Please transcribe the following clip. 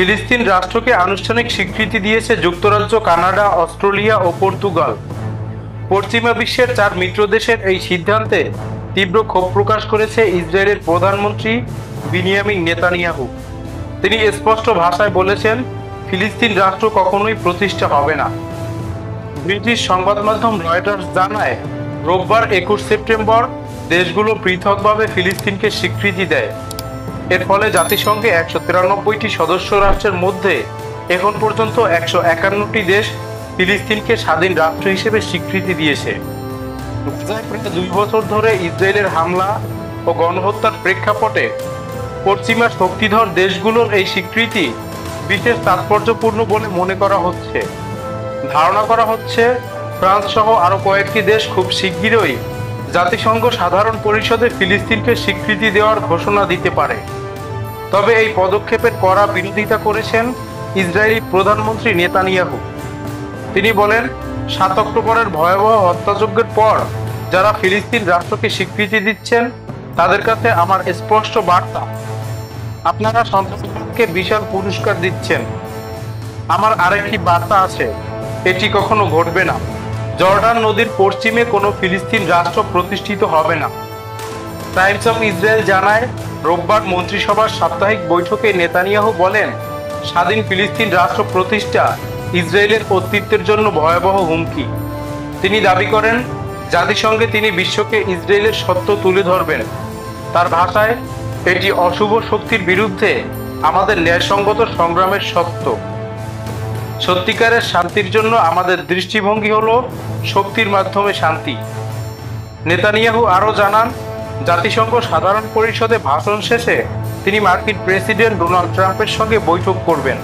ফিলিস্তিন রাষ্ট্রকে আনুষ্ঠানিক স্বীকৃতি দিয়েছে যুক্তরাজ্য, কানাডা, অস্ট্রেলিয়া ও পর্তুগাল। পশ্চিমা বিশ্বের 4 মিত্র দেশের এই সিদ্ধান্তে তীব্র ক্ষোভ প্রকাশ করেছে ইসরায়েলের প্রধানমন্ত্রী বিনিয়ামিন নেতানিয়াহু। তিনি স্পষ্ট ভাষায় বলেছেন, ফিলিস্তিন রাষ্ট্র কখনোই প্রতিষ্ঠা হবে না। ব্রিটিশ সংবাদ মাধ্যম রয়টার্স জানায়, রোববার 21 সেপ্টেম্বর দেশগুলো পৃথকভাবে ফিলিস্তিনকে স্বীকৃতি দেয়। এর ফলে জাতিসংঘে 193টি সদস্য রাষ্ট্রের মধ্যে এখন পর্যন্ত 151টি দেশ ফিলিস্তিনকে স্বাধীন রাষ্ট্র হিসেবে স্বীকৃতি দিয়েছে। গাজায় প্রায় 2 বছর ধরে ইসরায়েলের হামলা ও গণহত্যার প্রেক্ষাপটে পশ্চিমা শক্তিধর দেশগুলোর এই স্বীকৃতি বিশেষ তাৎপর্যপূর্ণ বলে মনে করা হচ্ছে। ধারণা করা হচ্ছে, ফ্রান্স সহ আরও কয়েকটি দেশ খুব শিগগিরই জাতিসংঘ সাধারণ পরিষদে ফিলিস্তিনকে স্বীকৃতি দেওয়ার ঘোষণা দিতে পারে। তবে এই পদক্ষেপের কড়া বিরোধিতা করেছেন ইসরায়েলি প্রধানমন্ত্রী নেতানিয়াহু। তিনি বলেন, 7 অক্টোবরের ভয়াবহ হত্যাযজ্ঞের পর যারা ফিলিস্তিন রাষ্ট্রকে স্বীকৃতি দিচ্ছেন তাদের কাছে আমার স্পষ্ট বার্তা, আপনারা সন্ত্রাসবাদকে বিশাল পুরস্কার দিচ্ছেন। আমার আরেকটি বার্তা আছে, এটি কখনো ঘটবে না। জর্ডান নদীর পশ্চিমে কোনো ফিলিস্তিন রাষ্ট্র প্রতিষ্ঠিত হবে না। টাইমস অফ ইসরায়েল জানায়, রোববার মন্ত্রিসভার সাপ্তাহিক বৈঠকে নেতানিয়াহু বলেন, স্বাধীন ফিলিস্তিন রাষ্ট্র প্রতিষ্ঠা ইসরায়েলের অস্তিত্বের জন্য ভয়াবহ হুমকি। তিনি দাবি করেন, জাতিসংঘে তিনি বিশ্বকে ইসরায়েলের সত্য তুলে ধরবেন। তার ভাষায়, এটি অশুভ শক্তির বিরুদ্ধে আমাদের ন্যায়সঙ্গত সংগ্রামের সত্য। সত্যিকারের শান্তির জন্য আমাদের দৃষ্টিভঙ্গি হলো শক্তির মাধ্যমে শান্তি। নেতানিয়াহু আরও জানান, জাতিসংঘ সাধারণ পরিষদে ভাষণ শেষে তিনি মার্কিন প্রেসিডেন্ট ডোনাল্ড ট্রাম্পের সঙ্গে বৈঠক করবেন।